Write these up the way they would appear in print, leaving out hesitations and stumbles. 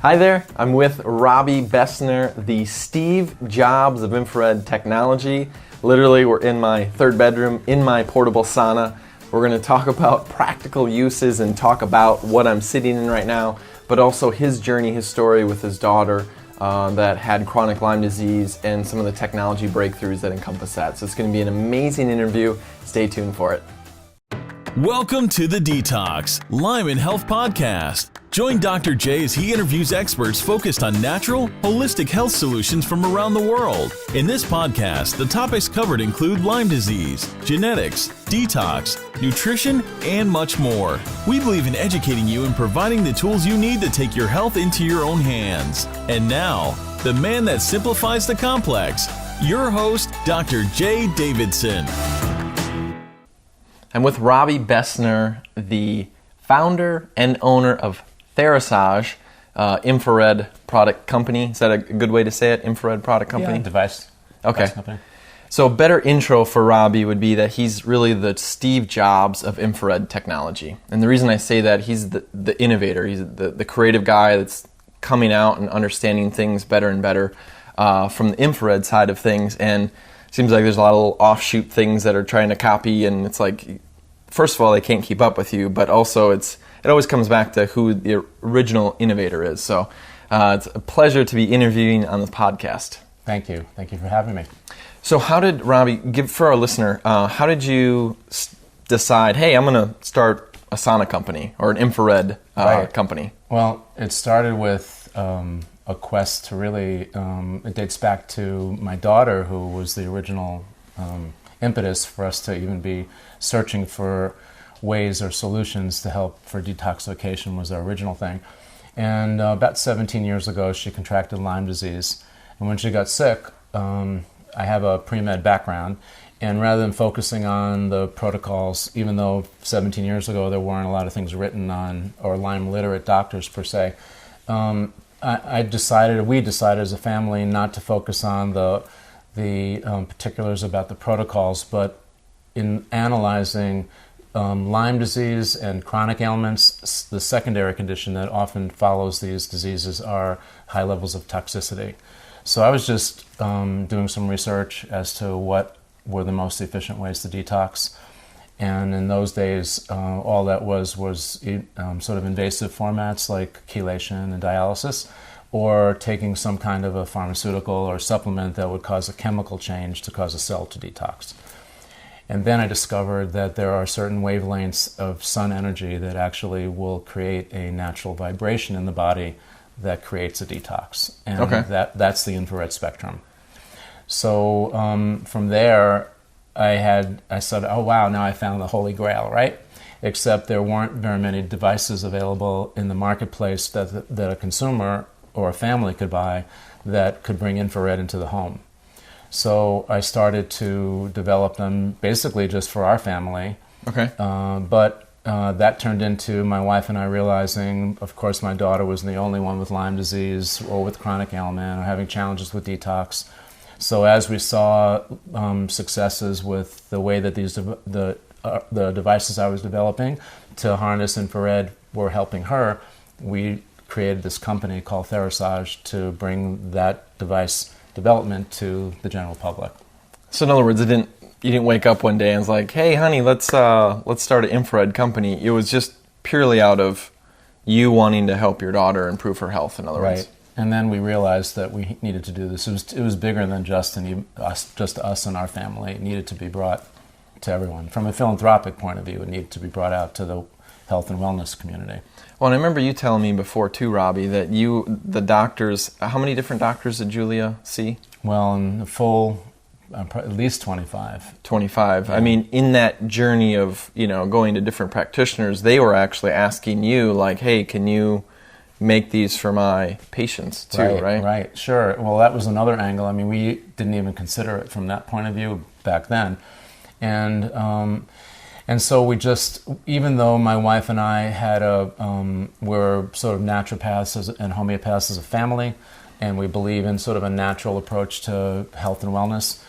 Hi there, I'm with Robby Besner, the Steve Jobs of infrared technology. Literally, we're in my third bedroom, in my portable sauna. We're going to talk about practical uses and talk about what I'm sitting in right now, but also his journey, his story with his daughter that had chronic Lyme disease and some of the technology breakthroughs that encompass that. So it's going to be an amazing interview. Stay tuned for it. Welcome to The Detox, Lyme and Health Podcast. Join Dr. J as he interviews experts focused on natural, holistic health solutions from around the world. In this podcast, the topics covered include Lyme disease, genetics, detox, nutrition, and much more. We believe in educating you and providing the tools you need to take your health into your own hands. And now, the man that simplifies the complex, your host, Dr. J. Davidson. I'm with Robby Besner, the founder and owner of Therasage, infrared product company. Is that a good way to say it? Infrared product company? Yeah, device company. So a better intro for Robby would be that he's really the Steve Jobs of infrared technology. And the reason I say that, he's the innovator. He's the creative guy that's coming out and understanding things better and better from the infrared side of things. And it seems like there's a lot of little offshoot things that are trying to copy, and it's like, first of all, they can't keep up with you, but also it always comes back to who the original innovator is. So it's a pleasure to be interviewing on this podcast. Thank you. Thank you for having me. So how did, Robby, for our listener, how did you decide, hey, I'm going to start a sauna company or an infrared company? Well, it started with a quest to really, it dates back to my daughter, who was the original impetus for us to even be searching for ways or solutions to help for detoxification was our original thing. And about 17 years ago, she contracted Lyme disease. And when she got sick, I have a pre-med background. And rather than focusing on the protocols, even though 17 years ago there weren't a lot of things written on, or Lyme literate doctors per se, we decided as a family not to focus on the particulars about the protocols, but in analyzing Lyme disease and chronic ailments, the secondary condition that often follows these diseases are high levels of toxicity. So I was just doing some research as to what were the most efficient ways to detox. And in those days, all that was sort of invasive formats like chelation and dialysis, or taking some kind of a pharmaceutical or supplement that would cause a chemical change to cause a cell to detox. And then I discovered that there are certain wavelengths of sun energy that actually will create a natural vibration in the body that creates a detox. And that's the infrared spectrum. So from there, I said, oh wow, now I found the holy grail, right? Except there weren't very many devices available in the marketplace that a consumer or a family could buy that could bring infrared into the home. So I started to develop them basically just for our family. Okay. But that turned into my wife and I realizing, of course, my daughter was the only one with Lyme disease or with chronic ailment or having challenges with detox. So as we saw successes with the way that the devices I was developing to harness infrared were helping her, we created this company called Therasage to bring that device development to the general public. So in other words, you didn't wake up one day and was like, hey honey, let's start an infrared company. It was just purely out of you wanting to help your daughter improve her health, in other words. Right. And then we realized that we needed to do this. It was bigger than just us and our family. It needed to be brought to everyone. From a philanthropic point of view, it needed to be brought out to the health and wellness community. Well, and I remember you telling me before too, Robby, that the doctors, how many different doctors did Julia see? Well, in the full, at least 25. 25. Yeah. I mean, in that journey of, going to different practitioners, they were actually asking you, like, hey, can you make these for my patients too, right? Right, sure. Well, that was another angle. I mean, we didn't even consider it from that point of view back then. And so we just, even though my wife and I were sort of naturopaths and homeopaths as a family, and we believe in sort of a natural approach to health and wellness,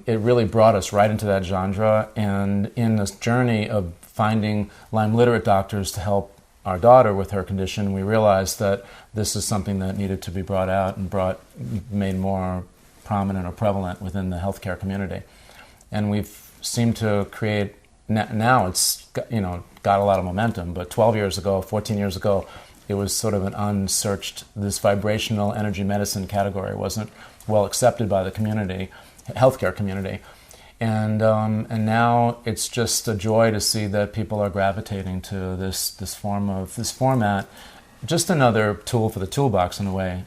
it really brought us right into that genre. And in this journey of finding Lyme literate doctors to help our daughter with her condition, we realized that this is something that needed to be brought out and made more prominent or prevalent within the healthcare community. And we've seemed to create, now it's got a lot of momentum, but 12 years ago, 14 years ago, it was sort of an unsearched, this vibrational energy medicine category wasn't well accepted by the community, healthcare community. And now it's just a joy to see that people are gravitating to this format, just another tool for the toolbox in a way,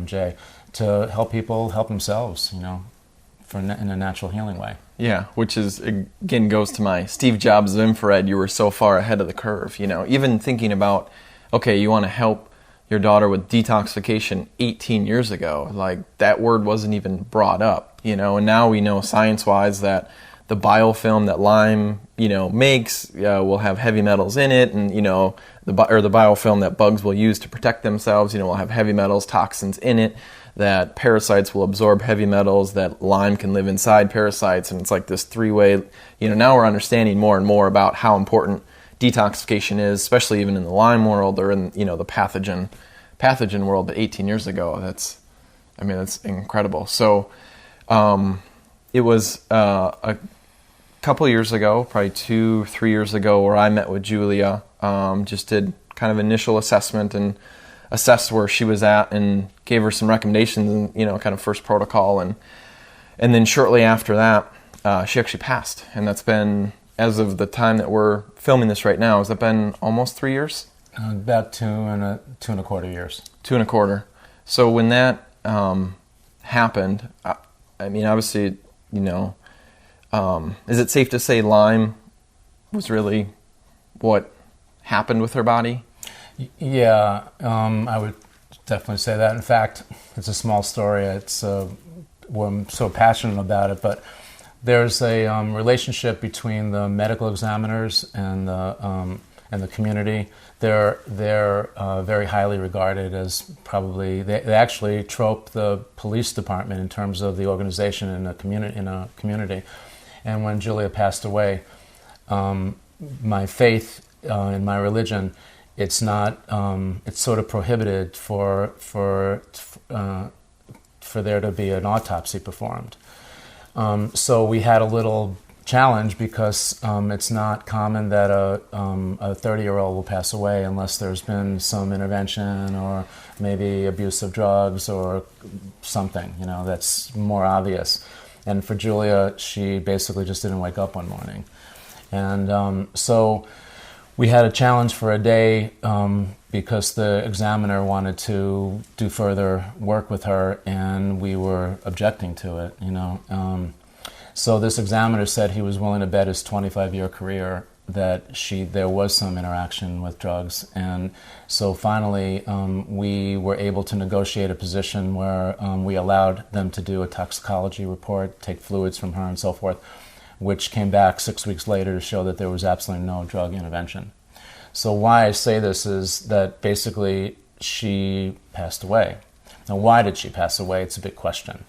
Jay, to help people help themselves, in a natural healing way. Yeah, which is, again, goes to my Steve Jobs of infrared. You were so far ahead of the curve, even thinking about, okay, you want to help your daughter with detoxification 18 years ago. Like, that word wasn't even brought up, and now we know science-wise that the biofilm that lime, makes will have heavy metals in it, and, the biofilm that bugs will use to protect themselves, will have heavy metals, toxins in it, that parasites will absorb heavy metals, that lime can live inside parasites, and it's like this three-way, now we're understanding more and more about how important detoxification is, especially even in the Lyme world or in the pathogen world. But 18 years ago, that's incredible. So it was a couple years ago, probably 2-3 years ago, where I met with Julia, just did kind of initial assessment and assessed where she was at and gave her some recommendations and kind of first protocol, and then shortly after that she actually passed, and that's been, as of the time that we're filming this right now, has that been almost 3 years? About 2.25 years. 2.25. So when that happened, obviously, is it safe to say Lyme was really what happened with her body? Yeah, I would definitely say that. In fact, it's a small story. It's I'm so passionate about it, but there's a relationship between the medical examiners and the community. They're very highly regarded as probably they actually trope the police department in terms of the organization in a community. And when Julia passed away, my faith in my religion, it's not it's sort of prohibited for there to be an autopsy performed. So we had a little challenge because it's not common that a 30-year-old will pass away unless there's been some intervention or maybe abuse of drugs or something, that's more obvious. And for Julia, she basically just didn't wake up one morning. And so we had a challenge for a day because the examiner wanted to do further work with her, and we were objecting to it, So this examiner said he was willing to bet his 25-year career that there was some interaction with drugs. And so finally, we were able to negotiate a position where we allowed them to do a toxicology report, take fluids from her and so forth, which came back 6 weeks later to show that there was absolutely no drug intervention. So why I say this is that basically she passed away. Now, why did she pass away? It's a big question.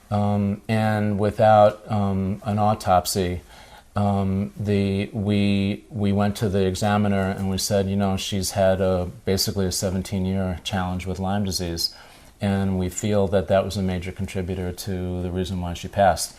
And without an autopsy, we went to the examiner and we said, she's had basically a 17-year challenge with Lyme disease, and we feel that was a major contributor to the reason why she passed.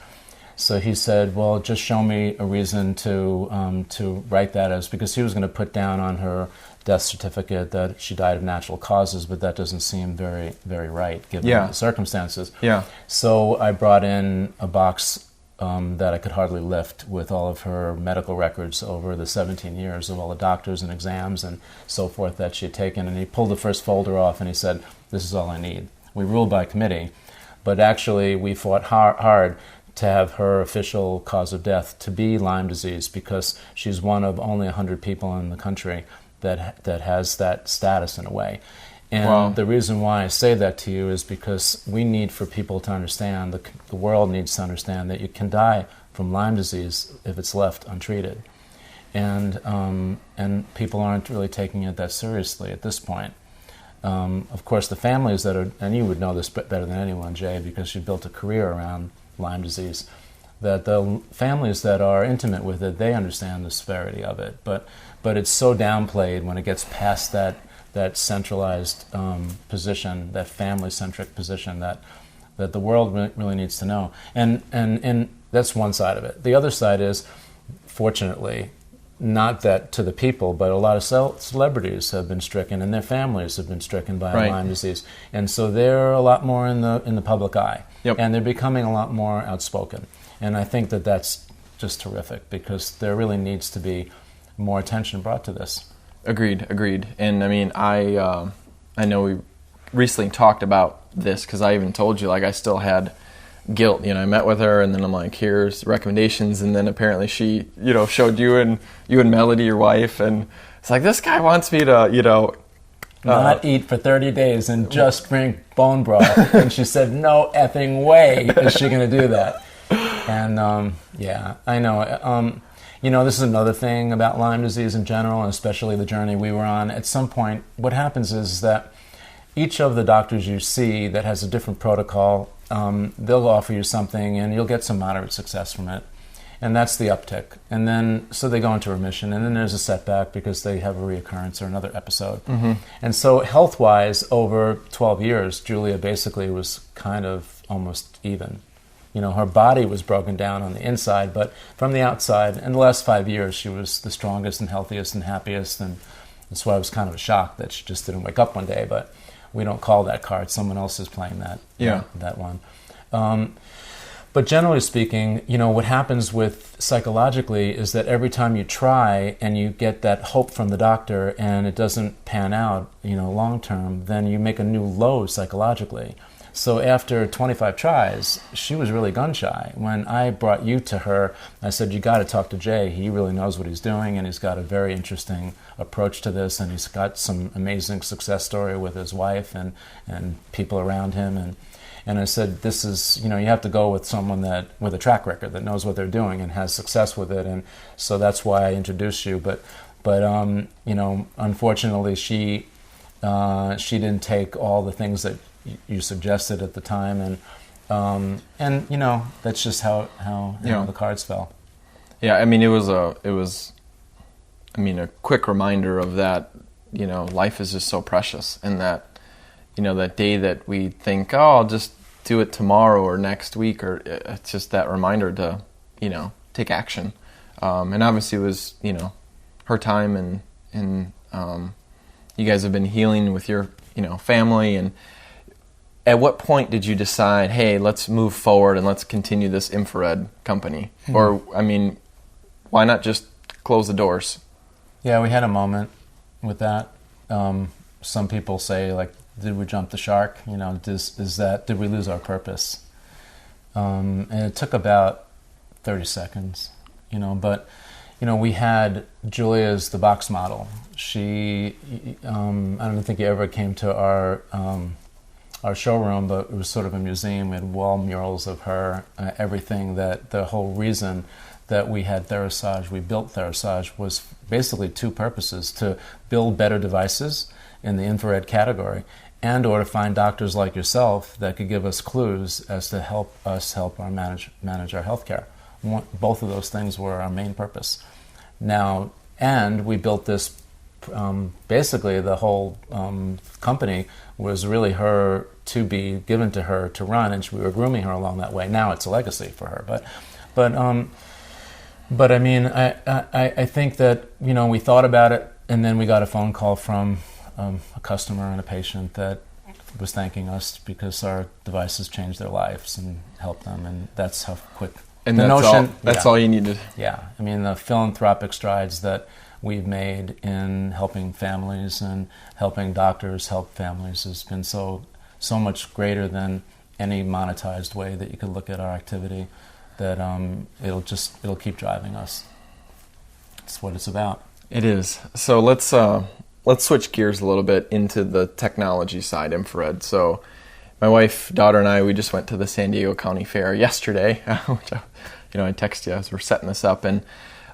So he said, well, just show me a reason to write that as, because he was going to put down on her death certificate that she died of natural causes, but that doesn't seem very, very right given the circumstances. Yeah. So I brought in a box that I could hardly lift with all of her medical records over the 17 years of all the doctors and exams and so forth that she had taken. And he pulled the first folder off and he said, this is all I need. We ruled by committee, but actually we fought hard to have her official cause of death to be Lyme disease, because she's one of only 100 people in the country that has that status in a way. And the reason why I say that to you is because we need for people to understand, the world needs to understand that you can die from Lyme disease if it's left untreated. And people aren't really taking it that seriously at this point. Of course, the families and you would know this better than anyone, Jay, because you built a career around Lyme disease. that the families that are intimate with it, they understand the severity of it. But it's so downplayed when it gets past that centralized position, that family-centric position that the world really needs to know. And that's one side of it. The other side is, fortunately, not that to the people, but a lot of celebrities have been stricken, and their families have been stricken by Right. Lyme disease, and so they're a lot more in the public eye, Yep. and they're becoming a lot more outspoken. And I think that that's just terrific, because there really needs to be more attention brought to this. Agreed. And I mean, I know we recently talked about this, because I even told you, like, I still had guilt. You know, I met with her, and then I'm like, here's recommendations, and then apparently she, you know, showed you and Melody, your wife, and it's like, this guy wants me to, you know, not eat for 30 days and just drink bone broth. And she said, no effing way is she going to do that. And yeah, I know. You know, this is another thing about Lyme disease in general, and especially the journey we were on. At some point, what happens is that each of the doctors you see that has a different protocol, they'll offer you something, and you'll get some moderate success from it. And that's the uptick. And then, so they go into remission, and then there's a setback because they have a reoccurrence or another episode. Mm-hmm. And so health-wise, over 12 years, Julia basically was kind of almost even. You know, her body was broken down on the inside, but from the outside, in the last 5 years, she was the strongest and healthiest and happiest, and that's why I was kind of a shock that she just didn't wake up one day, but we don't call that card. Someone else is playing that one. But generally speaking, you know, what happens with psychologically is that every time you try and you get that hope from the doctor and it doesn't pan out, you know, long term, then you make a new low psychologically. So after 25 tries, she was really gun shy. When I brought you to her, I said, you got to talk to Jay. He really knows what he's doing, and he's got a very interesting approach to this, and he's got some amazing success story with his wife and people around him. And I said, this is, you know, you have to go with someone that with a track record that knows what they're doing and has success with it. And so that's why I introduced you. But you know, unfortunately, she didn't take all the things that you suggested at the time, and you know, that's just how the cards fell. Yeah, I mean, it was a quick reminder of that. You know, life is just so precious, and that, you know, that day that we think, oh, I'll just do it tomorrow or next week, or it's just that reminder to, you know, take action. And obviously it was, you know, her time, and you guys have been healing with your, you know, family. And at what point did you decide, hey, let's move forward and let's continue this infrared company? Mm-hmm. Or, I mean, why not just close the doors? Yeah, we had a moment with that. Some people say, like, did we jump the shark? You know, did we lose our purpose? And it took about 30 seconds, you know, but, you know, we had Julia as the box model. She, I don't think you ever came to our showroom, but it was sort of a museum. We had wall murals of her, everything. That the whole reason that we had Therasage, we built Therasage, was basically two purposes: to build better devices in the infrared category, and or to find doctors like yourself that could give us clues as to help us help our manage our healthcare. Both of those things were our main purpose. Now, and we built this. Basically, the whole company was really her to be given to her to run, and we were grooming her along that way. Now it's a legacy for her, but I mean, I think that, you know, we thought about it, and then we got a phone call from a customer and a patient that was thanking us because our devices changed their lives and helped them, and that's how quick. And that's all you needed. Yeah, I mean, the philanthropic strides that we've made in helping families and helping doctors help families has been so much greater than any monetized way that you could look at our activity, that it'll keep driving us. It's what it's about. It is. So let's switch gears a little bit into the technology side, infrared. So my wife, daughter, and I, we just went to the San Diego County Fair yesterday, which I texted you as we're setting this up, and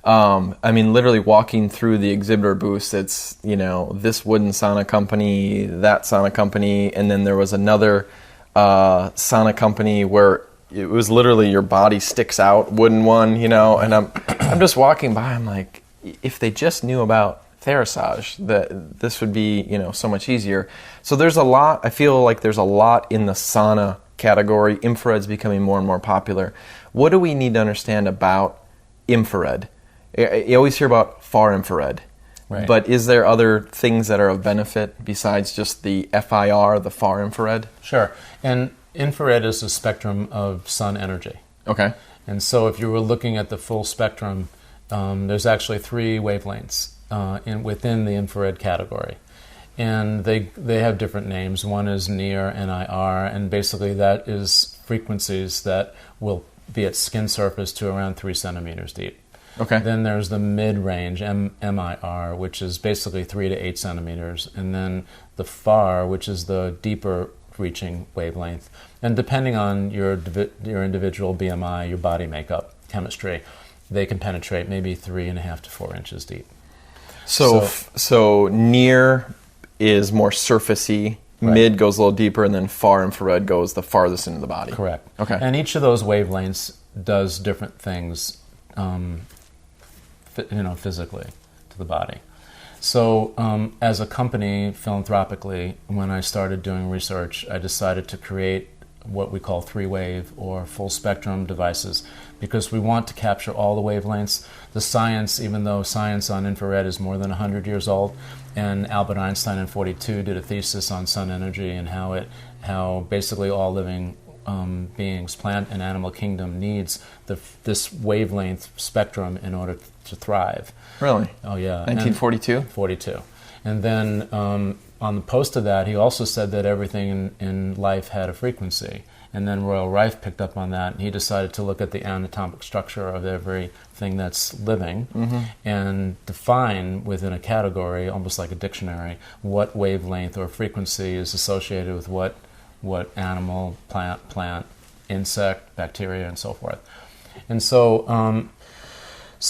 I mean, literally walking through the exhibitor booths, it's, you know, this wooden sauna company, that sauna company, and then there was another sauna company where it was literally your body sticks out, wooden one, you know, and I'm just walking by, I'm like, if they just knew about Therasage, that this would be, you know, so much easier. So there's a lot, I feel like there's a lot in the sauna category. Infrared's becoming more and more popular. What do we need to understand about infrared? You always hear about far infrared. Right. But is there other things that are of benefit besides just the FIR, the far infrared? Sure. And infrared is a spectrum of sun energy. Okay. And so if you were looking at the full spectrum, there's actually 3 wavelengths within the infrared category. And they have different names. One is near, NIR, and basically that is frequencies that will be at skin surface to around 3 centimeters deep. Okay. Then there's the mid-range, MIR, which is basically 3 to 8 centimeters. And then the far, which is the deeper reaching wavelength. And depending on your individual BMI, your body makeup, chemistry, they can penetrate maybe 3.5 to 4 inches deep. So near is more surfacey, right. Mid goes a little deeper, and then far infrared goes the farthest into the body. Correct. Okay. And each of those wavelengths does different things, physically to the body. So as a company, philanthropically, when I started doing research, I decided to create what we call 3-wave or full spectrum devices, because we want to capture all the wavelengths. The science, even though science on infrared is more than 100 years old, and Albert Einstein in 1942 did a thesis on sun energy and how basically all living beings, plant and animal kingdom, needs this wavelength spectrum in order to thrive. Really? Oh yeah. 1942? 42. And then on the post of that, he also said that everything in life had a frequency. And then Royal Rife picked up on that, and he decided to look at the anatomic structure of everything that's living, mm-hmm. and define within a category, almost like a dictionary, what wavelength or frequency is associated with what animal, plant, insect, bacteria, and so forth. And so,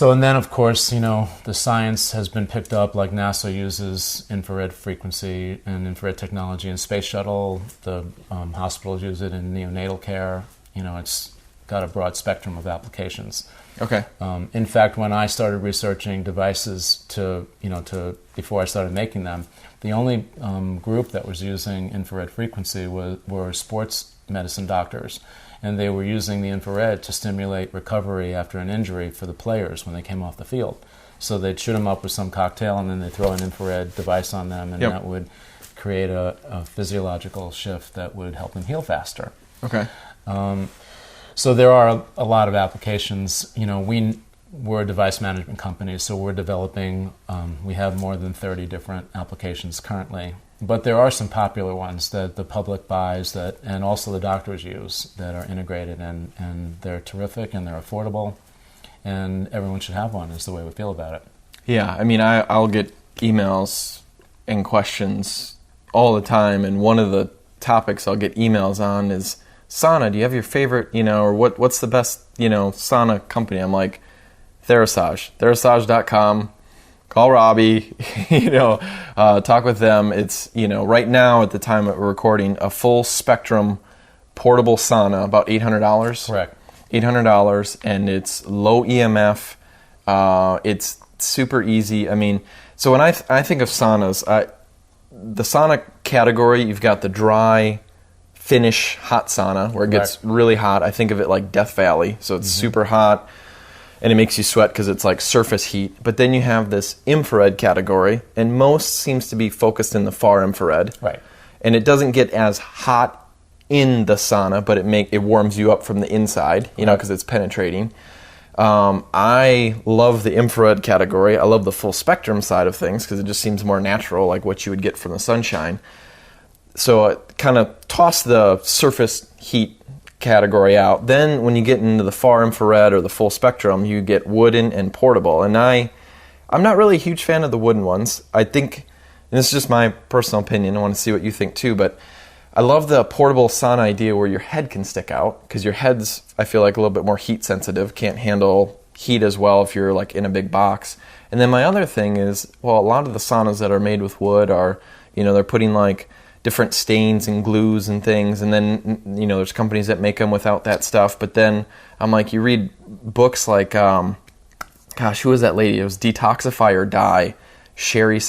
and then of course, the science has been picked up, like NASA uses infrared frequency and infrared technology in space shuttle. The hospitals use it in neonatal care. It's got a broad spectrum of applications. Okay. In fact, when I started researching devices before I started making them, the only group that was using infrared frequency were sports medicine doctors. And they were using the infrared to stimulate recovery after an injury for the players when they came off the field. So they'd shoot them up with some cocktail, and then they'd throw an infrared device on them, and that would create a physiological shift that would help them heal faster. Okay. So there are a lot of applications. We're a device management company, so we're developing, we have more than 30 different applications currently. But there are some popular ones that the public buys and also the doctors use that are integrated, and they're terrific and they're affordable, and everyone should have one is the way we feel about it. Yeah, I mean, I'll get emails and questions all the time, and one of the topics I'll get emails on is sauna. Do you have your favorite, or what's the best, sauna company? I'm like, Therasage, Therasage.com. Call Robbie, talk with them. It's, right now at the time that we're recording, a full spectrum portable sauna, about $800. Correct. $800, and it's low EMF. It's super easy. I mean, so when I think of saunas, the sauna category, you've got the dry, Finnish hot sauna where it gets really hot. I think of it like Death Valley, so it's super hot. And it makes you sweat because it's like surface heat. But then you have this infrared category, and most seems to be focused in the far infrared. Right. And it doesn't get as hot in the sauna, but it warms you up from the inside, because it's penetrating. I love the infrared category. I love the full spectrum side of things because it just seems more natural, like what you would get from the sunshine. So I kind of toss the surface heat category out. Then when you get into the far infrared or the full spectrum, you get wooden and portable. And I'm not really a huge fan of the wooden ones. I think, and this is just my personal opinion, I want to see what you think too, but I love the portable sauna idea where your head can stick out, because your head's, I feel like, a little bit more heat sensitive, can't handle heat as well if you're like in a big box. And then my other thing is, well, a lot of the saunas that are made with wood are, they're putting like different stains and glues and things, and then there's companies that make them without that stuff. But then I'm like, you read books like, who was that lady? It was Detoxify or Die. Sherry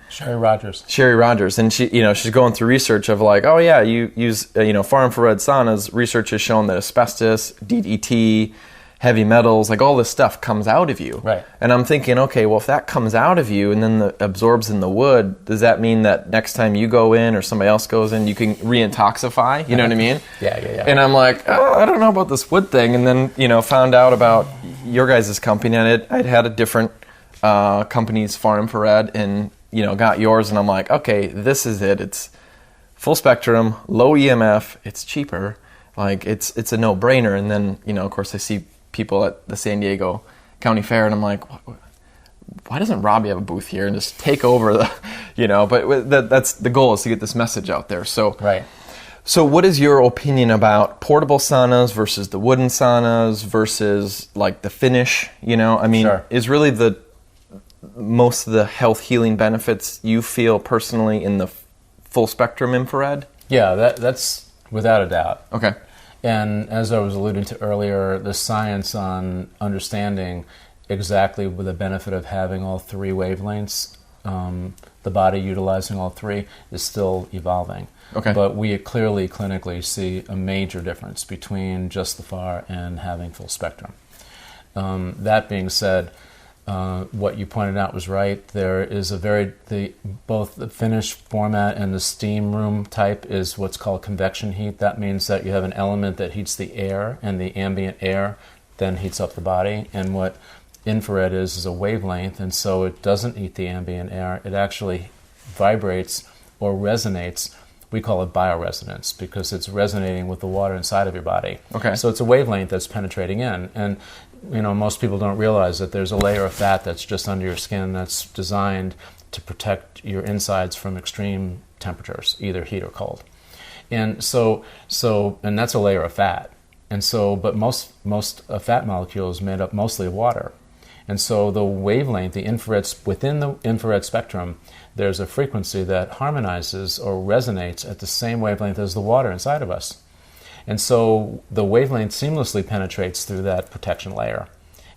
Rogers, and she's going through research of like, oh yeah, you use far infrared saunas. Research has shown that asbestos, DDT, heavy metals, like all this stuff comes out of you. Right. And I'm thinking, okay, well if that comes out of you and then absorbs in the wood, does that mean that next time you go in or somebody else goes in, you can re-intoxify? You know what I mean? Yeah. And I'm like, oh, I don't know about this wood thing. And then found out about your guys' company, and I'd had a different company's far infrared, and got yours, and I'm like, okay, this is it. It's full spectrum, low EMF, it's cheaper, like it's a no-brainer. And then of course I see people at the San Diego County Fair, and I'm like, why doesn't Robbie have a booth here and just take over the but that's the goal, is to get this message out there. So right. So what is your opinion about portable saunas versus the wooden saunas versus like the finish? Sure. Is really most of the health healing benefits you feel personally in the full spectrum infrared? Yeah, that's without a doubt. Okay. And as I was alluding to earlier, the science on understanding exactly the benefit of having all three wavelengths, the body utilizing all three, is still evolving. Okay. But we clearly clinically see a major difference between just the FAR and having full spectrum. That being said, what you pointed out was right. There is both the finished format and the steam room type is what's called convection heat. That means that you have an element that heats the air, and the ambient air then heats up the body. And what infrared is a wavelength, and so it doesn't heat the ambient air. It actually vibrates or resonates. We call it bioresonance because it's resonating with the water inside of your body. Okay. So it's a wavelength that's penetrating in. And most people don't realize that there's a layer of fat that's just under your skin that's designed to protect your insides from extreme temperatures, either heat or cold. And and that's a layer of fat. And so, but most fat molecule is made up mostly of water. And so the wavelength, within the infrared spectrum, there's a frequency that harmonizes or resonates at the same wavelength as the water inside of us. And so the wavelength seamlessly penetrates through that protection layer.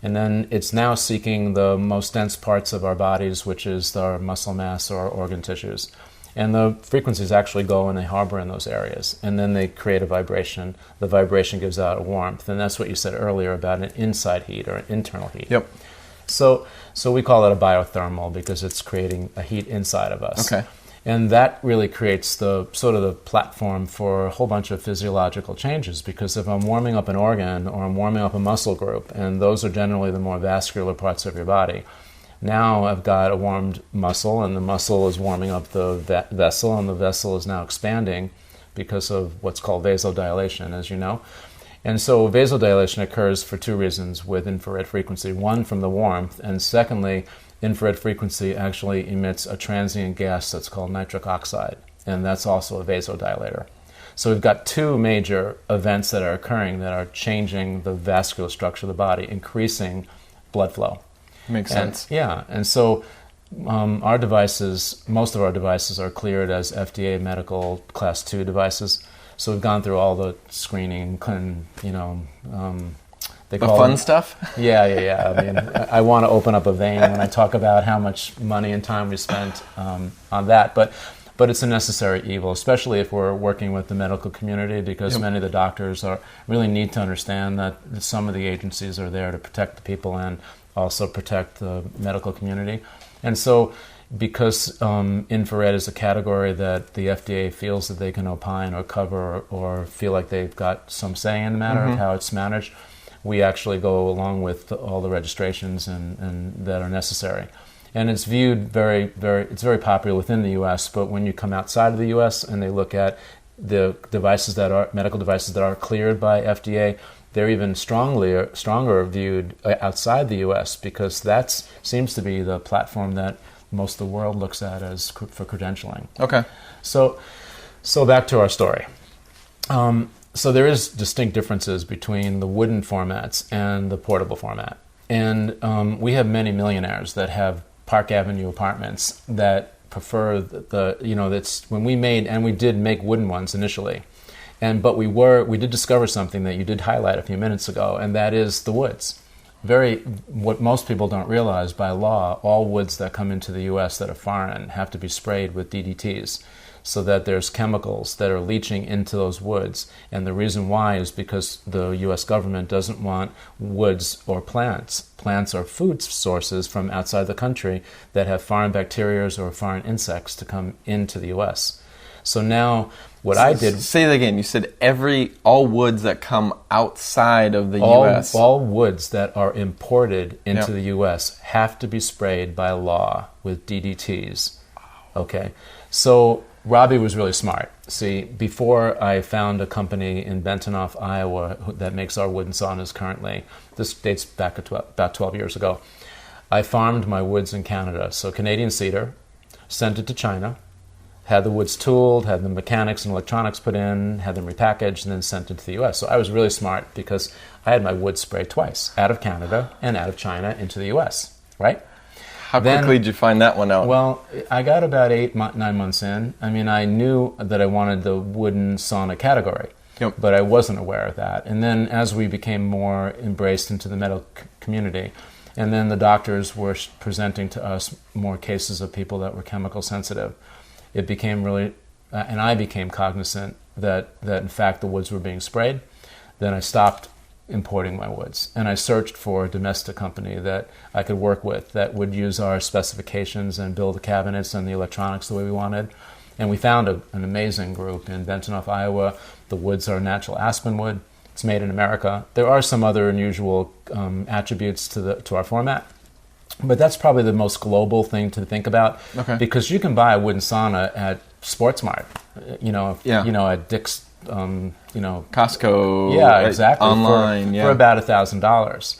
And then it's now seeking the most dense parts of our bodies, which is our muscle mass or organ tissues. And the frequencies actually go and they harbor in those areas. And then they create a vibration. The vibration gives out a warmth. And that's what you said earlier about an inside heat or an internal heat. Yep. So we call it a biothermal because it's creating a heat inside of us. Okay. And that really creates the platform for a whole bunch of physiological changes, because if I'm warming up an organ or I'm warming up a muscle group, and those are generally the more vascular parts of your body, now I've got a warmed muscle, and the muscle is warming up the vessel, and the vessel is now expanding because of what's called vasodilation, as you know. And so vasodilation occurs for two reasons with infrared frequency. One, from the warmth, and secondly, infrared frequency actually emits a transient gas that's called nitric oxide, and that's also a vasodilator. So we've got two major events that are occurring that are changing the vascular structure of the body, increasing blood flow. Makes sense. Yeah, and so our devices, most of our devices are cleared as FDA medical Class 2 devices. So we've gone through all the screening and, The fun stuff? Yeah. I mean, I want to open up a vein when I talk about how much money and time we spent on that. But it's a necessary evil, especially if we're working with the medical community, because many of the doctors really need to understand that some of the agencies are there to protect the people and also protect the medical community. And so because infrared is a category that the FDA feels that they can opine or cover or feel like they've got some say in the matter of how it's managed, we actually go along with all the registrations and that are necessary. And it's viewed it's very popular within the U.S., but when you come outside of the U.S. and they look at the medical devices that are cleared by FDA, they're even stronger viewed outside the U.S. because that seems to be the platform that most of the world looks at as for credentialing. Okay. So back to our story. So there is distinct differences between the wooden formats and the portable format. And we have many millionaires that have Park Avenue apartments that prefer that's when we did make wooden ones initially. But we did discover something that you did highlight a few minutes ago, and that is the woods. What most people don't realize, by law, all woods that come into the U.S. that are foreign have to be sprayed with DDTs, so that there's chemicals that are leaching into those woods. And the reason why is because the U.S. government doesn't want woods or plants. Plants are food sources from outside the country that have foreign bacteria or foreign insects to come into the U.S. So now I did... Say that again. You said all woods that come outside of the U.S. All woods that are imported into the U.S. have to be sprayed by law with DDTs. Okay? So Robbie was really smart. See, before I found a company in Bentonoff, Iowa, that makes our wooden saunas currently, this dates back about 12 years ago, I farmed my woods in Canada. So Canadian cedar, sent it to China, had the woods tooled, had the mechanics and electronics put in, had them repackaged, and then sent it to the U.S. So I was really smart because I had my wood sprayed twice, out of Canada and out of China into the U.S., right? How quickly did you find that one out? Well, I got about 9 months in. I mean, I knew that I wanted the wooden sauna category, but I wasn't aware of that. And then as we became more embraced into the medical community, and then the doctors were presenting to us more cases of people that were chemical sensitive, it became really, and I became cognizant that in fact the woods were being sprayed. Then I stopped importing my woods, and I searched for a domestic company that I could work with that would use our specifications and build the cabinets and the electronics the way we wanted. And we found an amazing group in Bentonoff, Iowa. The woods are natural aspen wood. It's made in America. There are some other unusual attributes to our format, but that's probably the most global thing to think about, because you can buy a wooden sauna at SportsMart, at Dick's, Costco, yeah, exactly, online, for about $1,000,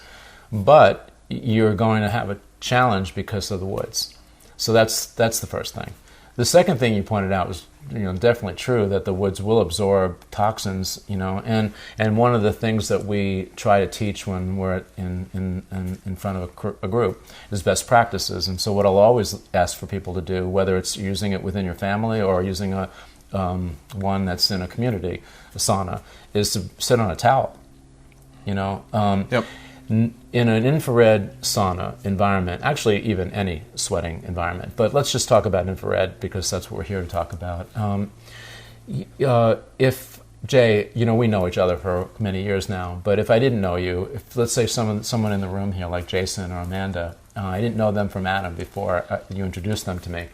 but you're going to have a challenge because of the woods. So that's the first thing. The second thing you pointed out was definitely true, that the woods will absorb toxins, and one of the things that we try to teach when we're in front of a group is best practices. And so what I'll always ask for people to do, whether it's using it within your family or using one that's in a community, a sauna, is to sit on a towel. In an infrared sauna environment, actually even any sweating environment, but let's just talk about infrared because that's what we're here to talk about. If Jay, we know each other for many years now, but if I didn't know you, if let's say someone in the room here like Jason or Amanda, I didn't know them from Adam before you introduced them to me.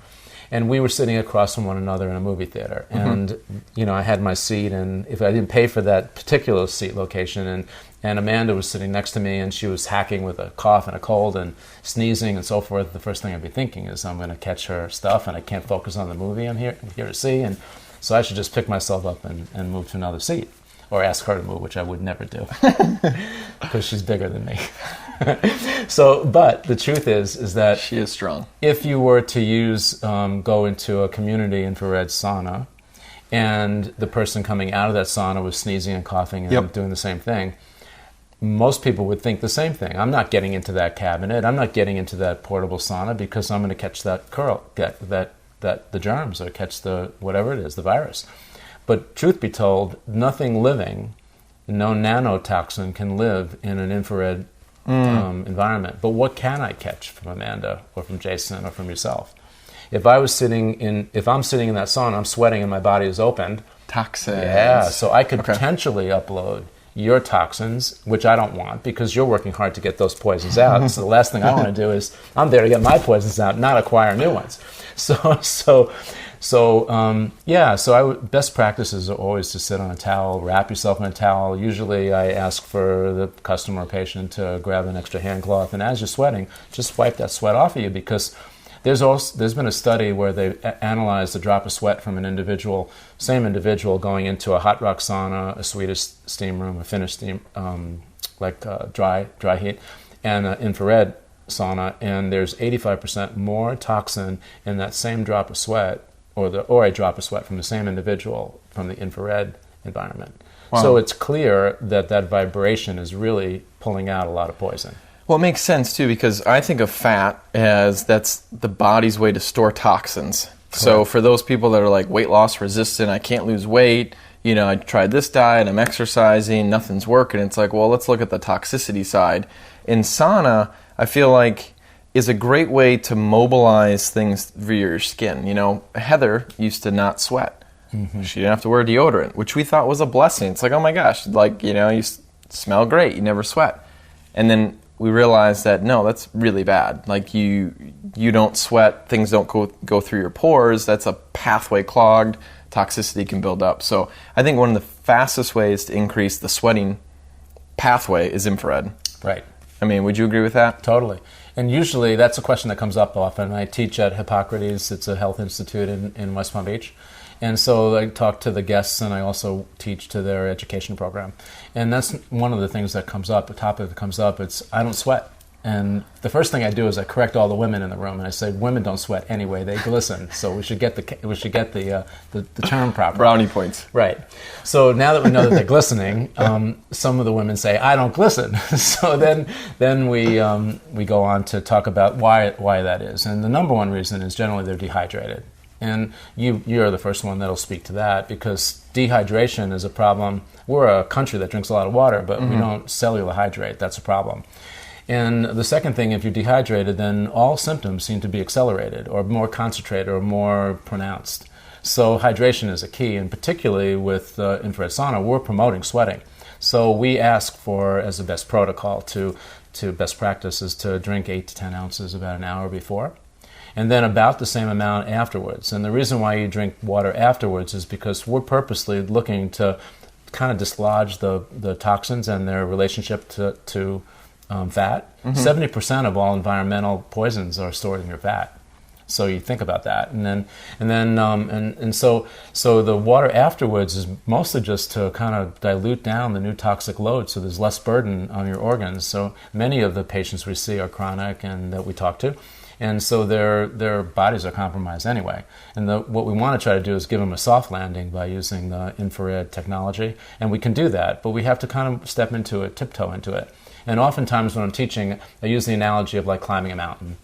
And we were sitting across from one another in a movie theater. And, I had my seat, and if I didn't pay for that particular seat location, and Amanda was sitting next to me, and she was hacking with a cough and a cold and sneezing and so forth, the first thing I'd be thinking is I'm going to catch her stuff, and I can't focus on the movie I'm here to see. And so I should just pick myself up and move to another seat, or ask her to move, which I would never do because she's bigger than me. But the truth is that she is strong. If you were to go into a community infrared sauna, and the person coming out of that sauna was sneezing and coughing and doing the same thing, most people would think the same thing. I'm not getting into that cabinet. I'm not getting into that portable sauna because I'm going to catch that the germs, or catch the whatever it is, the virus. But truth be told, nothing living, no nanotoxin can live in an infrared environment. But what can I catch from Amanda or from Jason or from yourself? If I'm sitting in that sauna, I'm sweating and my body is opened. Toxins. Yeah, so I could potentially upload your toxins, which I don't want because you're working hard to get those poisons out. So the last thing I want to do is I'm there to get my poisons out, not acquire new ones. Best practices are always to sit on a towel, wrap yourself in a towel. Usually I ask for the customer or patient to grab an extra hand cloth, and as you're sweating, just wipe that sweat off of you, because there's been a study where they analyzed a drop of sweat from an same individual going into a hot rock sauna, a Swedish steam room, a Finnish steam, dry heat, and an infrared sauna, and there's 85% more toxin in that same drop of sweat, or a drop of sweat from the same individual from the infrared environment. Wow. So it's clear that vibration is really pulling out a lot of poison. Well, it makes sense too, because I think of fat as that's the body's way to store toxins. Correct. So for those people that are like weight loss resistant, I can't lose weight, I tried this diet, I'm exercising, nothing's working. It's like, well, let's look at the toxicity side. In sauna, I feel like is a great way to mobilize things for your skin. Heather used to not sweat. Mm-hmm. She didn't have to wear deodorant, which we thought was a blessing. It's like, oh my gosh, you smell great, you never sweat. And then we realized that no, that's really bad. Like you don't sweat, things don't go through your pores. That's a pathway clogged. Toxicity can build up. So I think one of the fastest ways to increase the sweating pathway is infrared. Right. I mean, would you agree with that? Totally. And usually that's a question that comes up often. I teach at Hippocrates. It's a health institute in West Palm Beach. And so I talk to the guests, and I also teach to their education program. And that's one of the things that comes up, the topic that comes up, it's I don't sweat. And the first thing I do is I correct all the women in the room, and I say, women don't sweat anyway, they glisten. So we should get the term proper. Brownie points. Right. So now that we know that they're glistening, some of the women say, I don't glisten. So then we go on to talk about why that is. And the number one reason is generally they're dehydrated. And you're the first one that'll speak to that, because dehydration is a problem. We're a country that drinks a lot of water, but we don't cellular hydrate. That's a problem. And the second thing, if you're dehydrated, then all symptoms seem to be accelerated or more concentrated or more pronounced. So hydration is a key, and particularly with infrared sauna, we're promoting sweating. So we ask for, as the best protocol to best practices, to drink 8 to 10 ounces about an hour before, and then about the same amount afterwards. And the reason why you drink water afterwards is because we're purposely looking to kind of dislodge the toxins and their relationship to fat. 70% of all environmental poisons are stored in your fat. So you think about that, and so the water afterwards is mostly just to kind of dilute down the new toxic load, so there's less burden on your organs. So many of the patients we see are chronic and that we talk to, and so their bodies are compromised anyway. And what we want to try to do is give them a soft landing by using the infrared technology, and we can do that, but we have to kind of step into it, tiptoe into it. And oftentimes when I'm teaching, I use the analogy of like climbing a mountain.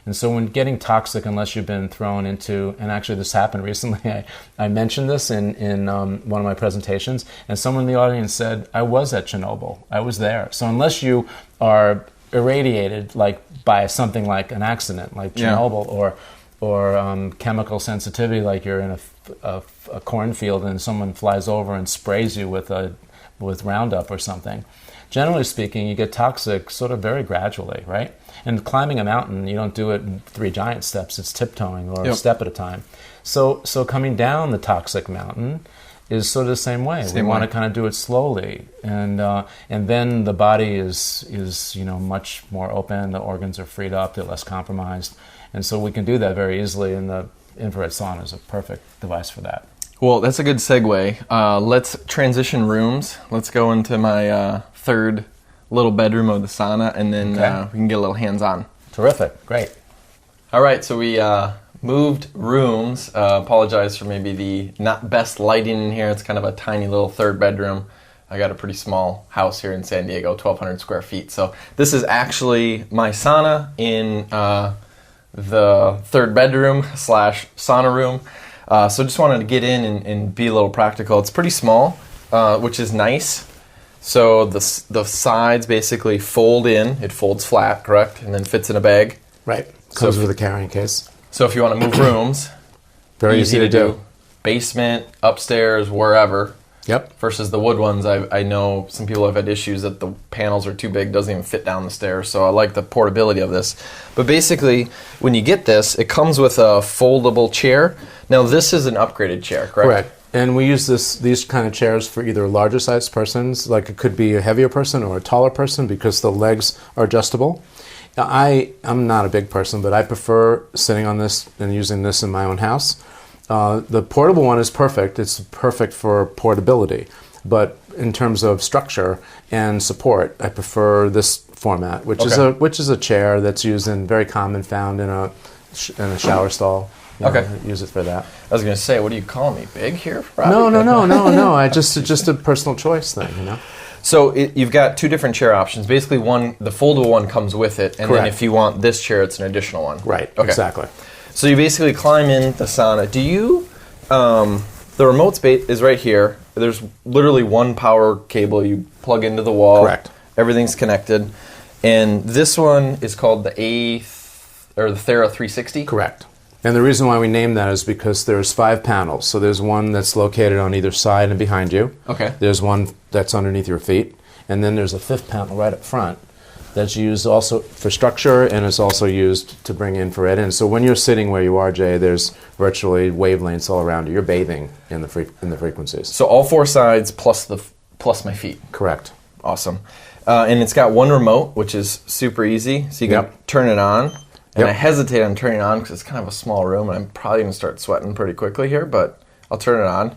And so when getting toxic, unless you've been thrown into, and actually this happened recently, I mentioned this in one of my presentations, and someone in the audience said, I was at Chernobyl. I was there. So unless you are irradiated like by something like an accident, like Chernobyl, or chemical sensitivity, like you're in a cornfield and someone flies over and sprays you with Roundup or something, generally speaking, you get toxic sort of very gradually, right? And climbing a mountain, you don't do it in 3 giant steps. It's tiptoeing or a step at a time. So coming down the toxic mountain is sort of the same way. We want to kind of do it slowly, and then the body is much more open. The organs are freed up. They're less compromised, and so we can do that very easily. And the infrared sauna is a perfect device for that. Well, that's a good segue. Let's transition rooms. Let's go into my third little bedroom of the sauna, and then we can get a little hands-on. Terrific. Great. All right, so we moved rooms. Apologize for maybe the not best lighting in here. It's kind of a tiny little third bedroom. I got a pretty small house here in San Diego, 1,200 square feet. So this is actually my sauna in the third bedroom / sauna room. So just wanted to get in and be a little practical. It's pretty small, which is nice. So the sides basically fold in. It folds flat, correct? And then fits in a bag. Right. Comes with a carrying case. So if you want to move rooms, very easy to do. Basement, upstairs, wherever. Yep. Versus the wood ones, I know some people have had issues that the panels are too big, doesn't even fit down the stairs. So I like the portability of this. But basically, when you get this, it comes with a foldable chair. Now this is an upgraded chair, correct? Correct. And we use these kind of chairs for either larger sized persons, like it could be a heavier person or a taller person, because the legs are adjustable. Now, I'm not a big person, but I prefer sitting on this and using this in my own house. The portable one is perfect. It's perfect for portability. But in terms of structure and support, I prefer this format, which is a chair that's used and very common, found in a shower stall. Use it for that. I was going to say, what do you call me? Big here, Robbie? No. It's just a personal choice thing, So you've got two different chair options. Basically, the foldable one comes with it, and then if you want this chair, it's an additional one. Right, okay. Exactly. So you basically climb in the sauna. Do you, the remote space is right here. There's literally one power cable you plug into the wall. Correct. Everything's connected. And this one is called the Thera 360? Correct. And the reason why we named that is because there's 5 panels. So there's one that's located on either side and behind you. Okay. There's one that's underneath your feet. And then there's a 5th panel right up front that's used also for structure, and it's also used to bring infrared in. So when you're sitting where you are, Jay, there's virtually wavelengths all around you. You're bathing in the frequencies. So all 4 sides plus my feet. Correct. Awesome. And it's got one remote, which is super easy. So you can turn it on. And I hesitate on turning it on because it's kind of a small room, and I'm probably going to start sweating pretty quickly here, but I'll turn it on.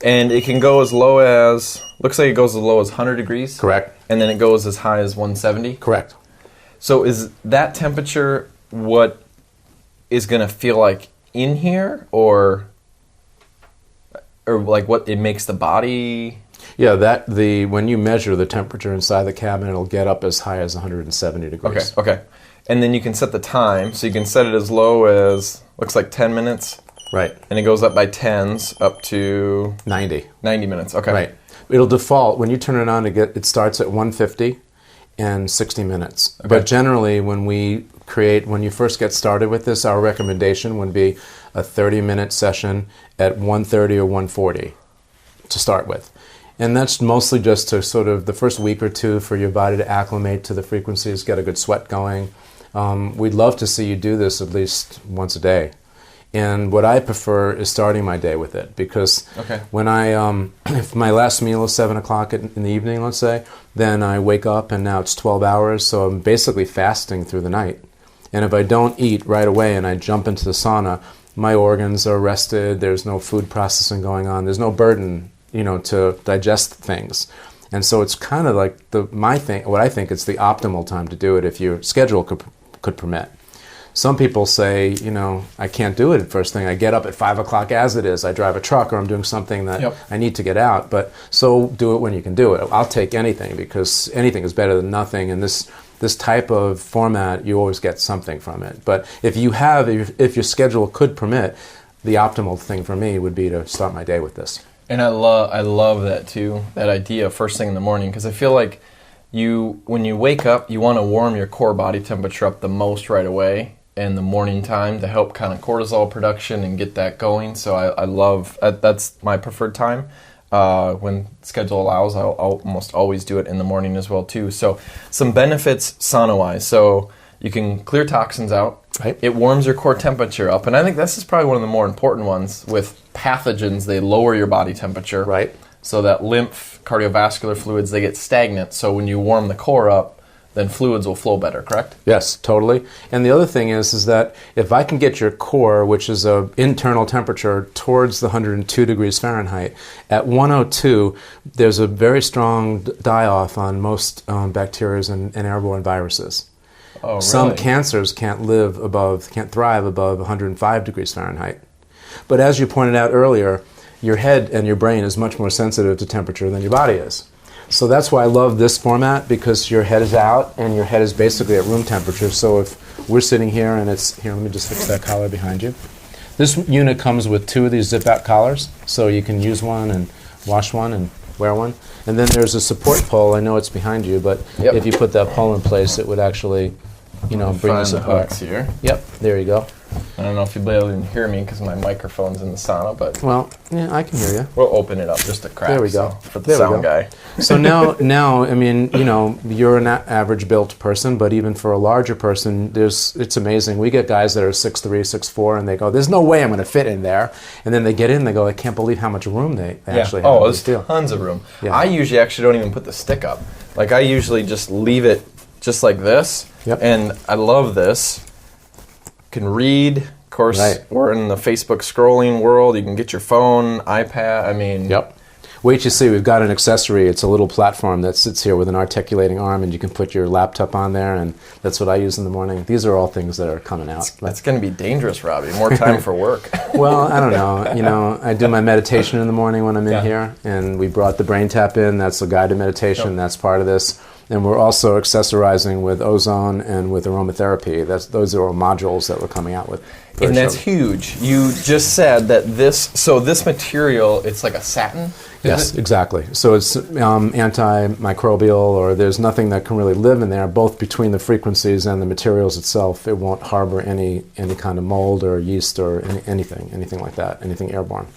And it can go as low as, looks like it goes as low as 100 degrees. Correct. And then it goes as high as 170. Correct. So is that temperature what is going to feel like in here, or like what it makes the body? Yeah, when you measure the temperature inside the cabin, it'll get up as high as 170 degrees. Okay. And then you can set the time, so you can set it as low as, looks like 10 minutes. Right. And it goes up by 10s up to 90 minutes. Okay. Right. It'll default, when you turn it on, it starts at 150 and 60 minutes. Okay. But generally, when you first get started with this, our recommendation would be a 30-minute session at 130 or 140 to start with. And that's mostly just to sort of the first week or two for your body to acclimate to the frequencies, get a good sweat going. We'd love to see you do this at least once a day. And what I prefer is starting my day with it, because when if my last meal is 7 o'clock in the evening, let's say, then I wake up and now it's 12 hours, so I'm basically fasting through the night. And if I don't eat right away and I jump into the sauna, my organs are rested, there's no food processing going on, there's no burden, to digest things. And so it's kind of like what I think it's the optimal time to do it if your schedule could permit. Some people say, I can't do it first thing. I get up at 5 o'clock as it is. I drive a truck or I'm doing something that I need to get out. But so do it when you can do it. I'll take anything because anything is better than nothing. And this type of format, you always get something from it. But if your schedule could permit, the optimal thing for me would be to start my day with this. And I love that too, that idea first thing in the morning, because I feel like when you wake up, you want to warm your core body temperature up the most right away in the morning time to help kind of cortisol production and get that going. So I love, that's my preferred time. When schedule allows, I'll almost always do it in the morning as well too. So some benefits sauna-wise. So you can clear toxins out. Right. It warms your core temperature up. And I think this is probably one of the more important ones. With pathogens, they lower your body temperature. Right. So that lymph, cardiovascular fluids, they get stagnant. So when you warm the core up, then fluids will flow better, correct? Yes, totally. And the other thing is that if I can get your core, which is an internal temperature, towards the 102 degrees Fahrenheit, at 102, there's a very strong die-off on most bacteria and airborne viruses. Oh, really? Some cancers can't thrive above 105 degrees Fahrenheit. But as you pointed out earlier, your head and your brain is much more sensitive to temperature than your body is. So that's why I love this format, because your head is out and your head is basically at room temperature. So if we're sitting here and let me just fix that collar behind you. This unit comes with 2 of these zip-out collars, so you can use one and wash one and wear one. And then there's a support pole. I know it's behind you, but if you put that pole in place, it would actually, bring this apart. Here. Yep, there you go. I don't know if you'll be able to hear me because my microphone's in the sauna, but Well, yeah, I can hear you. we'll open it up just a crack. There we go. For the There we sound go. guy. So now, I mean, you're an average built person, but even for a larger person, it's amazing. We get guys that are 6'3", 6'4", and they go, "There's no way I'm going to fit in there." And then they get in, they go, "I can't believe how much room they actually have." Oh, there's tons of room. Yeah. I usually actually don't even put the stick up. Like I usually just leave it just like this. Yep. And I love this. Can read. Of course, Right. We're in the Facebook scrolling world. You can get your phone, iPad. I mean, Yep. wait till you see, we've got an accessory. It's a little platform that sits here with an articulating arm, and you can put your laptop on there, and that's what I use in the morning. These are all things that are coming out. That's going to be dangerous, Robbie. More time for work. Well, I don't know. You know, I do my meditation in the morning when I'm in here, and we brought the brain tap in. That's a guided meditation. Yep. That's part of this. And we're also accessorizing with ozone and with aromatherapy. Those are all modules that we're coming out with. And that's huge. You just said that this material, it's like a satin? Yes, exactly. So it's antimicrobial, or there's nothing that can really live in there, both between the frequencies and the materials itself. It won't harbor any kind of mold or yeast or anything like that, anything airborne.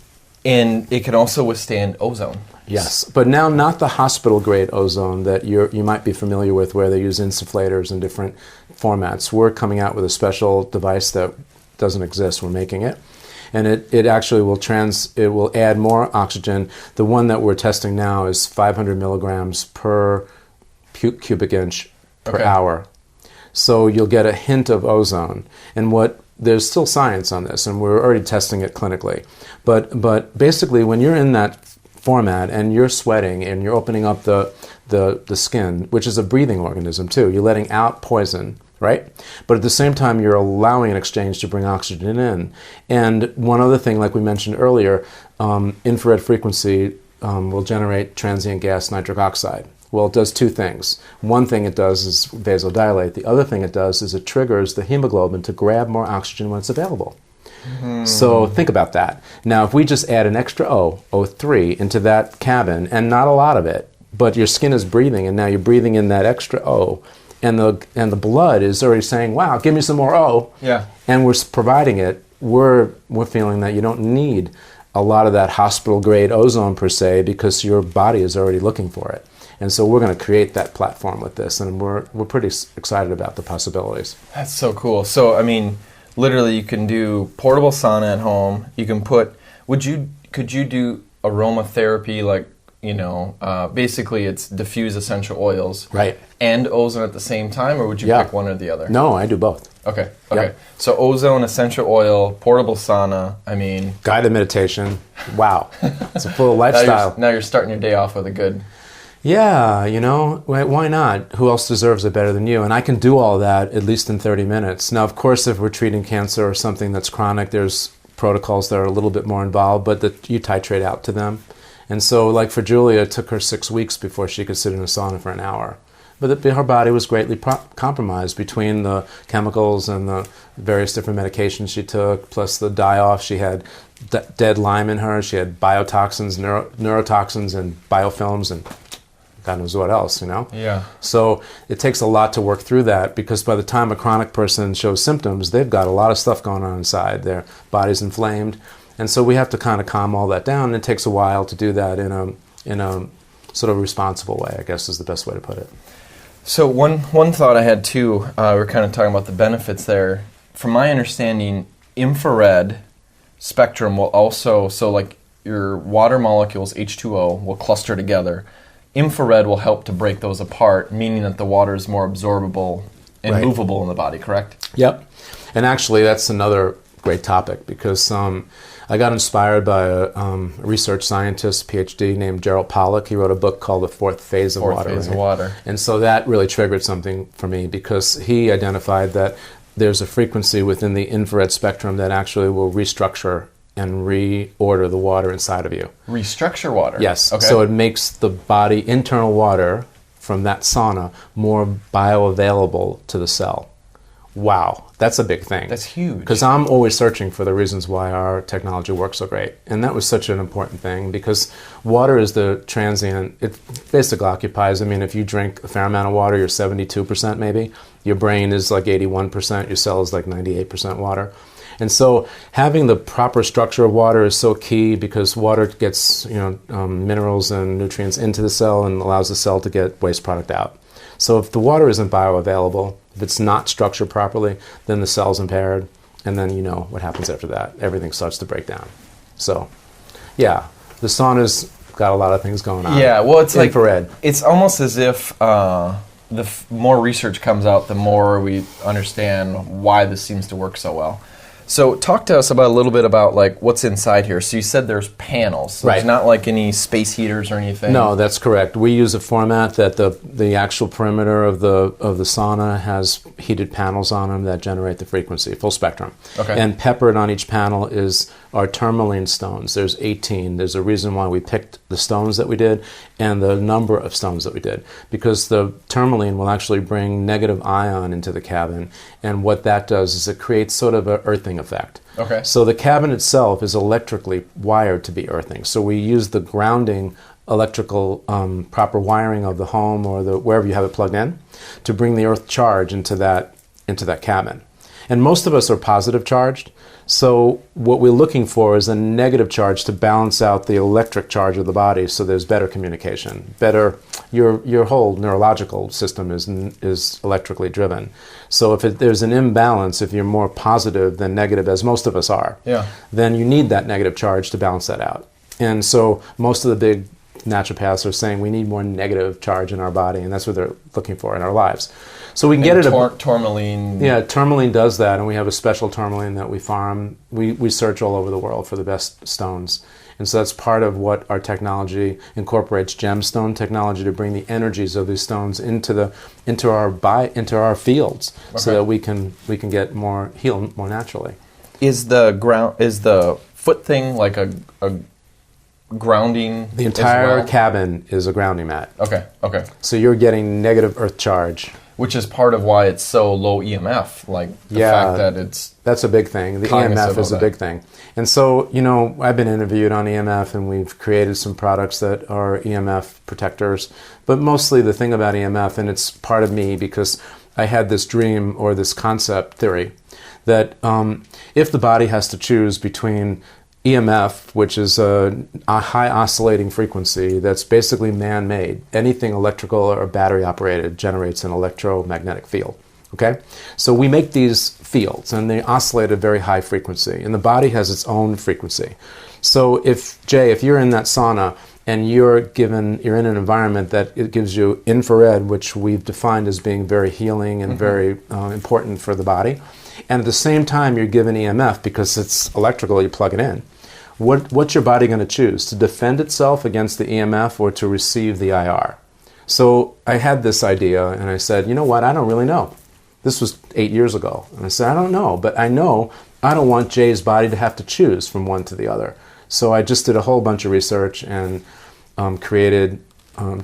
And it can also withstand ozone. Yes, but now not the hospital-grade ozone that you might be familiar with, where they use insufflators in different formats. We're coming out with a special device that doesn't exist. We're making it. And it actually will add more oxygen. The one that we're testing now is 500 milligrams per cubic inch per hour. So you'll get a hint of ozone. And there's still science on this, and we're already testing it clinically. But basically, when you're in that format and you're sweating and you're opening up the skin, which is a breathing organism too, you're letting out poison, right? But at the same time, you're allowing an exchange to bring oxygen in. And one other thing, like we mentioned earlier, infrared frequency will generate transient gas nitric oxide. Well, it does two things. One thing it does is vasodilate. The other thing it does is it triggers the hemoglobin to grab more oxygen when it's available. So think about that. Now, if we just add an extra O3, into that cabin, and not a lot of it, but your skin is breathing, and now you're breathing in that extra O, and the blood is already saying, wow, give me some more O, and we're providing it, we're feeling that you don't need a lot of that hospital-grade ozone per se, because your body is already looking for it. And so we're going to create that platform with this, and we're pretty excited about the possibilities. That's so cool. So, I mean, literally, you can do portable sauna at home. You can could you do aromatherapy, like, basically it's diffuse essential oils, right, and ozone at the same time, or would you pick one or the other? No, I do both. Okay. Yep. So ozone, essential oil, portable sauna. I mean, guided meditation. Wow, it's a full lifestyle. Now you're starting your day off with a good. Yeah, why not? Who else deserves it better than you? And I can do all that at least in 30 minutes. Now, of course, if we're treating cancer or something that's chronic, there's protocols that are a little bit more involved, but you titrate out to them. And so, like for Julia, it took her 6 weeks before she could sit in a sauna for an hour. But her body was greatly compromised between the chemicals and the various different medications she took, plus the die-off. She had dead Lyme in her. She had biotoxins, neurotoxins, and biofilms, and God knows what else, Yeah. So it takes a lot to work through that, because by the time a chronic person shows symptoms, they've got a lot of stuff going on inside. Their body's inflamed. And so we have to kind of calm all that down, and it takes a while to do that in a sort of responsible way, I guess is the best way to put it. So one thought I had too, we're kind of talking about the benefits there. From my understanding, infrared spectrum will also, so like your water molecules, H2O, will cluster together. Infrared will help to break those apart, meaning that the water is more absorbable and movable in the body, correct? Yep. And actually, that's another great topic, because I got inspired by a research scientist, PhD, named Gerald Pollack. He wrote a book called The Fourth Phase of Water. Fourth Phase of Water. And so that really triggered something for me, because he identified that there's a frequency within the infrared spectrum that actually will restructure and reorder the water inside of you. Restructure water? Yes. Okay. So it makes the body, internal water from that sauna, more bioavailable to the cell. Wow, that's a big thing. That's huge. Because I'm always searching for the reasons why our technology works so great. And that was such an important thing, because water is the transient, it basically occupies, if you drink a fair amount of water, you're 72% maybe. Your brain is like 81%, your cell is like 98% water. And so having the proper structure of water is so key, because water gets minerals and nutrients into the cell and allows the cell to get waste product out. So if the water isn't bioavailable, if it's not structured properly, then the cell's impaired, and then you know what happens after that. Everything starts to break down. So, yeah, the sauna's got a lot of things going on. Yeah, well, it's infrared. It's almost as if the more research comes out, the more we understand why this seems to work so well. So talk to us about a little bit about like what's inside here. So you said there's panels. So Right. There's not like any space heaters or anything. No, that's correct. We use a format that the actual perimeter of the sauna has heated panels on them that generate the frequency, full spectrum. Okay. And peppered on each panel is our tourmaline stones. There's 18. There's a reason why we picked the stones that we did and the number of stones that we did, because the tourmaline will actually bring negative ion into the cabin, and what that does is it creates sort of an earthing effect. Okay. So the cabin itself is electrically wired to be earthing. So we use the grounding electrical proper wiring of the home or wherever you have it plugged in to bring the earth charge into that cabin. And most of us are positive charged. So what we're looking for is a negative charge to balance out the electric charge of the body, so there's better communication, better. Your whole neurological system is electrically driven. So if there's an imbalance, if you're more positive than negative, as most of us are, then you need that negative charge to balance that out. And so most of the big naturopaths are saying we need more negative charge in our body, and that's what they're looking for in our lives. So we can get it. Tourmaline. Yeah, tourmaline does that, and we have a special tourmaline that we farm. We search all over the world for the best stones, and so that's part of what our technology incorporates: gemstone technology to bring the energies of these stones into our fields, so that we can get heal more naturally. Is the foot thing like a grounding? The entire cabin is a grounding mat. Okay. So you're getting negative earth charge. Which is part of why it's so low EMF, like the fact that it's... That's a big thing. The EMF is a big thing. And so, I've been interviewed on EMF, and we've created some products that are EMF protectors. But mostly the thing about EMF, and it's part of me because I had this dream or this concept theory, that if the body has to choose between EMF, which is a high oscillating frequency that's basically man-made. Anything electrical or battery operated generates an electromagnetic field. Okay? So we make these fields, and they oscillate at a very high frequency, and the body has its own frequency. So if you're in that sauna and you're in an environment that it gives you infrared, which we've defined as being very healing and very important for the body, and at the same time you're given EMF because it's electrical, you plug it in. What's your body going to choose? To defend itself against the EMF or to receive the IR? So I had this idea, and I said, you know what, I don't really know. This was 8 years ago. And I said, I don't know, but I know I don't want Jay's body to have to choose from one to the other. So I just did a whole bunch of research and created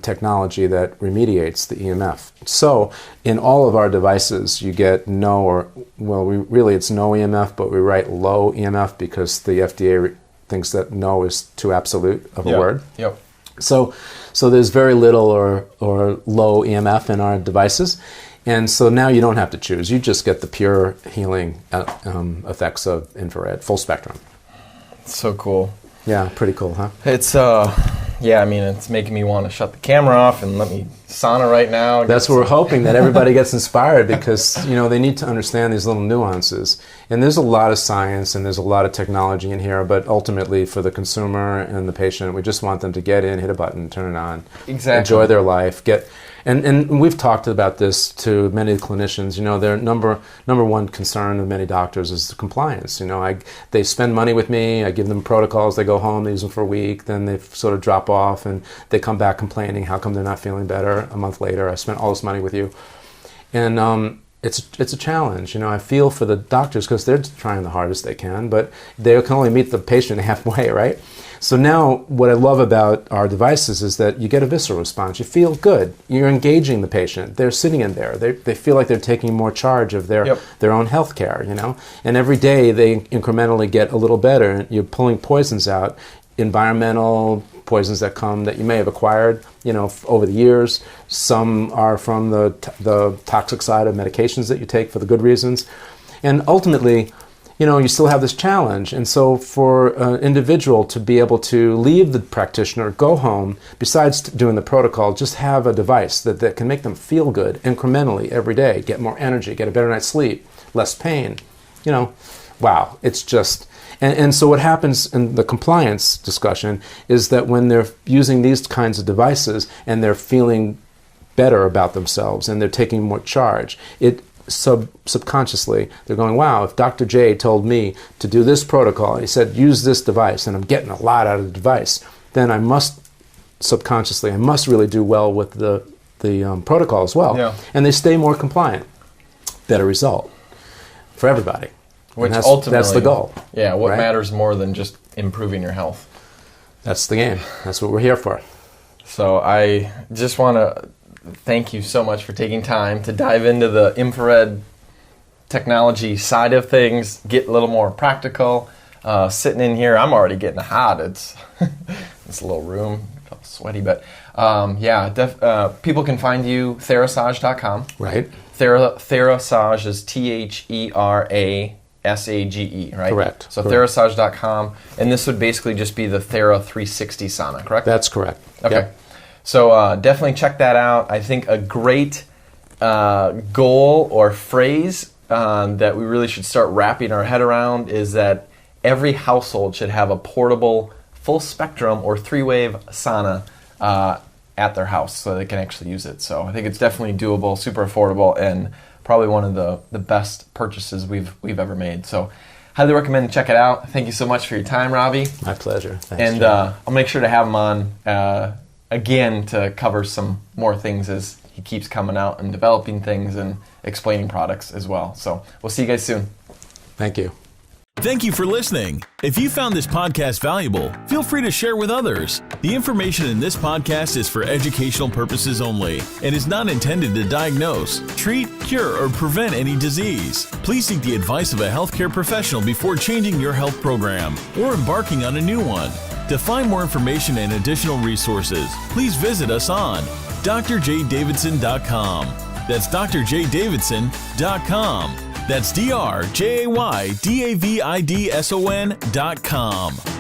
technology that remediates the EMF. So in all of our devices, you get it's no EMF, but we write low EMF because the FDA thinks that no is too absolute of a word. Yep. So there's very little or low EMF in our devices. And so now you don't have to choose. You just get the pure healing effects of infrared, full spectrum. So cool. Yeah, pretty cool, huh? It's it's making me want to shut the camera off and let me sauna right now. That's what we're hoping, that everybody gets inspired, because they need to understand these little nuances. And there's a lot of science and there's a lot of technology in here, but ultimately for the consumer and the patient, we just want them to get in, hit a button, turn it on, enjoy their life, and we've talked about this to many clinicians. Their number one concern of many doctors is the compliance. They spend money with me, I give them protocols, they go home, they use them for a week, then they sort of drop off and they come back complaining, how come they're not feeling better a month later? I spent all this money with you. And it's a challenge. I feel for the doctors because they're trying the hardest they can, but they can only meet the patient halfway, right? So now what I love about our devices is that you get a visceral response. You feel good. You're engaging the patient. They're sitting in there. They feel like they're taking more charge of their own health care, And every day they incrementally get a little better. You're pulling poisons out, environmental poisons that you may have acquired, over the years. Some are from the toxic side of medications that you take for the good reasons. And ultimately, you still have this challenge. And so for an individual to be able to leave the practitioner, go home, besides doing the protocol, just have a device that can make them feel good incrementally every day, get more energy, get a better night's sleep, less pain. Wow, it's just... And so what happens in the compliance discussion is that when they're using these kinds of devices and they're feeling better about themselves and they're taking more charge, it subconsciously, they're going, wow, if Dr. J told me to do this protocol, he said, use this device, and I'm getting a lot out of the device, then I must really do well with the protocol as well. Yeah. And they stay more compliant. Better result for everybody. Which ultimately, that's the goal. Yeah, what right? matters more than just improving your health. That's the game. That's what we're here for. So I just want to thank you so much for taking time to dive into the infrared technology side of things, get a little more practical. Sitting in here, I'm already getting hot. It's a little room, all sweaty, but people can find you Therasage.com. Right. Therasage is THERASAGE, right? Correct. So correct. Therasage.com, and this would basically just be the Thera 360 sauna, correct? That's correct. Okay. Yep. So definitely check that out. I think a great goal or phrase that we really should start wrapping our head around is that every household should have a portable, full spectrum or 3-wave sauna at their house so they can actually use it. So I think it's definitely doable, super affordable, and probably one of the best purchases we've ever made. So highly recommend check it out. Thank you so much for your time, Robbie. My pleasure. Thanks, and I'll make sure to have him on again to cover some more things as he keeps coming out and developing things and explaining products as well. So we'll see you guys soon. Thank you. Thank you for listening. If you found this podcast valuable, feel free to share with others. The information in this podcast is for educational purposes only and is not intended to diagnose, treat, cure, or prevent any disease. Please seek the advice of a healthcare professional before changing your health program or embarking on a new one. To find more information and additional resources, please visit us on drjdavidson.com. That's drjdavidson.com. That's drjaydavidson.com.